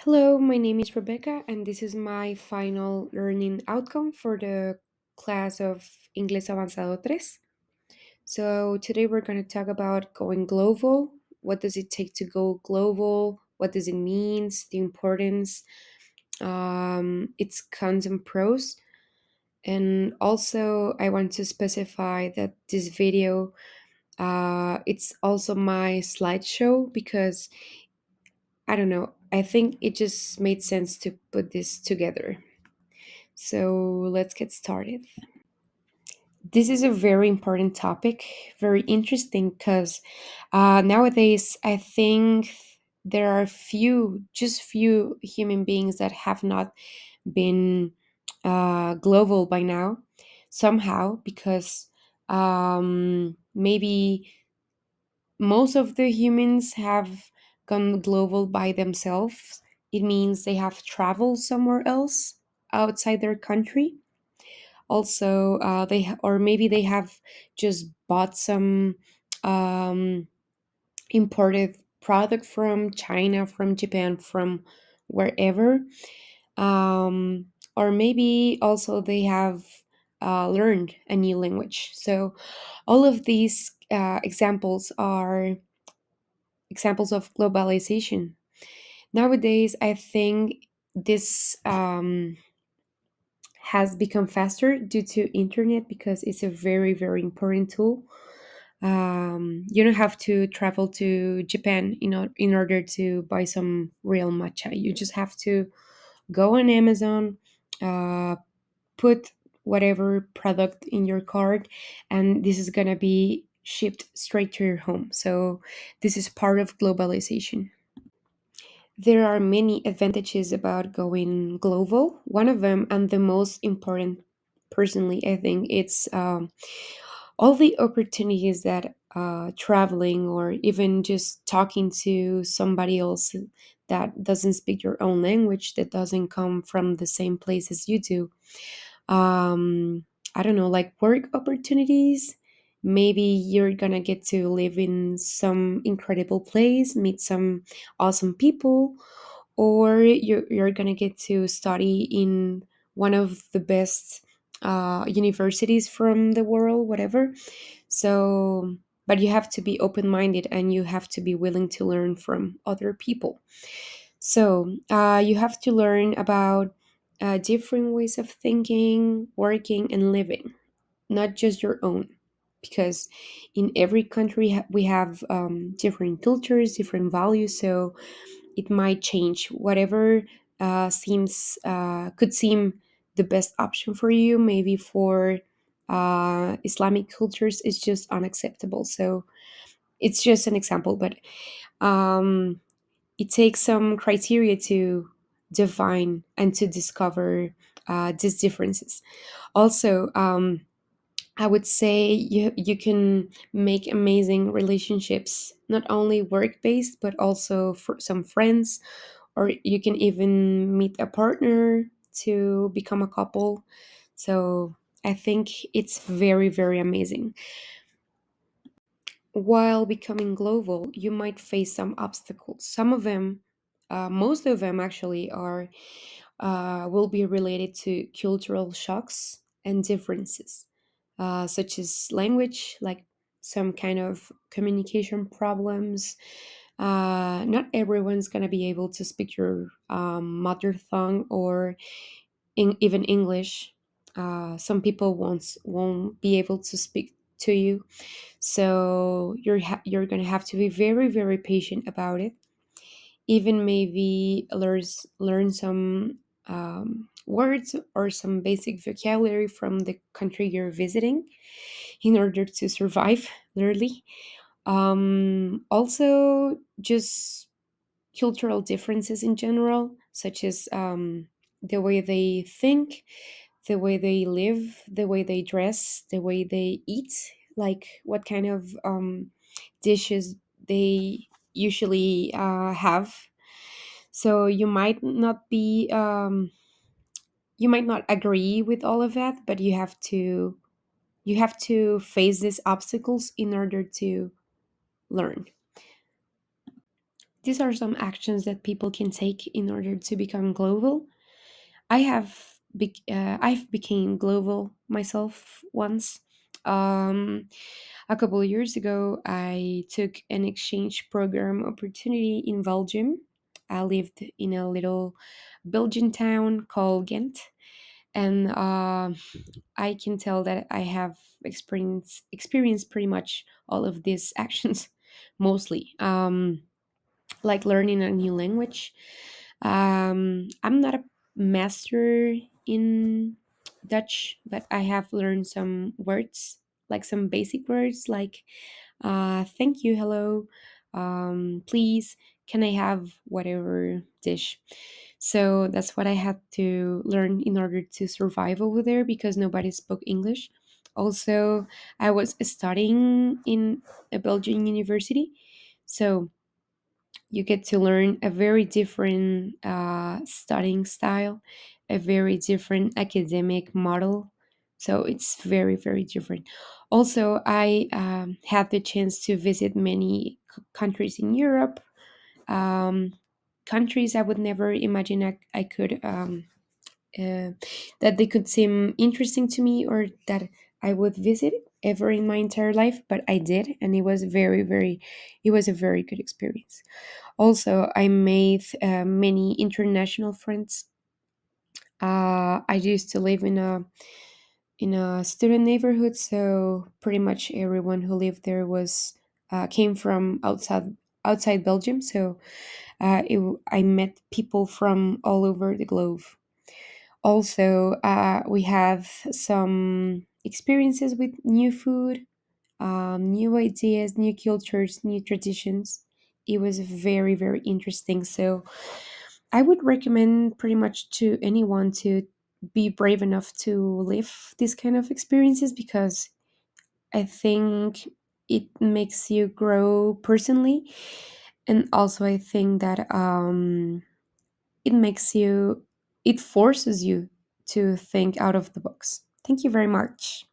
Hello, my name is Rebecca, and this is my final learning outcome for the class of Inglés Avanzado 3. So, today we're going to talk about going global. What does it take to go global? What does it mean? The importance, its cons and pros. And also, I want to specify that this video it's also my slideshow because I don't know. I think it just made sense to put this together. So let's get started. This is a very important topic, very interesting because nowadays I think there are just few human beings that have not been global by now, somehow, because maybe most of the humans have gone global by themselves. It means they have traveled somewhere else outside their country. Also, or maybe they have just bought some um, imported product from China, from Japan, from wherever. Um, or maybe also they have learned a new language. So all of these examples are examples of globalization. Nowadays, I think this has become faster due to internet because it's a very very important tool. You don't have to travel to Japan in order to buy some real matcha. You just have to go on Amazon, uh, put whatever product in your cart, and this is gonna be shipped straight to your home. So this is part of globalization. There are many advantages about going global. One of them, and the most important, personally, I think, it's all the opportunities that traveling or even just talking to somebody else that doesn't speak your own language, that doesn't come from the same place as you do, um I don't know, like work opportunities. Maybe you're gonna get to live in some incredible place, meet some awesome people, or you're gonna get to study in one of the best universities from the world, whatever. So but you have to be open-minded and you have to be willing to learn from other people. So you have to learn about different ways of thinking, working, and living, not just your own. Because in every country we have different cultures, different values. So it might change whatever seems could seem the best option for you. Maybe for Islamic cultures, it's just unacceptable. So it's just an example, but um, it takes some criteria to define and to discover these differences. Also, I would say you can make amazing relationships, not only work based, but also for some friends, or you can even meet a partner to become a couple. So I think it's very, very amazing. While becoming global, you might face some obstacles. Some of them, most of them actually, are will be related to cultural shocks and differences, such as language, like some kind of communication problems. Not everyone's gonna be able to speak your mother tongue or even English. Some people won't be able to speak to you, so you're gonna have to be very very patient about it. Even maybe learn some words or some basic vocabulary from the country you're visiting in order to survive literally. Also just cultural differences in general, such as the way they think, the way they live, the way they dress, the way they eat, like what kind of dishes they usually have. So you might not agree with all of that, but you have to face these obstacles in order to learn. These are some actions that people can take in order to become global. I've became global myself once. Um, a couple of years ago, I took an exchange program opportunity in Belgium. I lived in a little Belgian town called Ghent, and I can tell that I have experienced pretty much all of these actions, mostly. Like learning a new language. I'm not a master in Dutch, but I have learned some words, like some basic words, like thank you, hello, please, can I have whatever dish? So that's what I had to learn in order to survive over there because nobody spoke English. Also, I was studying in a Belgian university, so you get to learn a very different studying style, a very different academic model. So it's very, very different. Also, I had the chance to visit many countries in Europe, um, countries I would never imagine I could. Uh, that they could seem interesting to me or that I would visit ever in my entire life, but I did, and it was a very good experience. Also, I made many international friends. I used to live in a student neighborhood, so pretty much everyone who lived there was came from outside Belgium. So I met people from all over the globe. Also, we have some experiences with new food, new ideas, new cultures, new traditions. It was very, very interesting. So I would recommend pretty much to anyone to be brave enough to live these kind of experiences because I think it makes you grow personally. And also, I think that it makes you, it forces you to think out of the box. Thank you very much.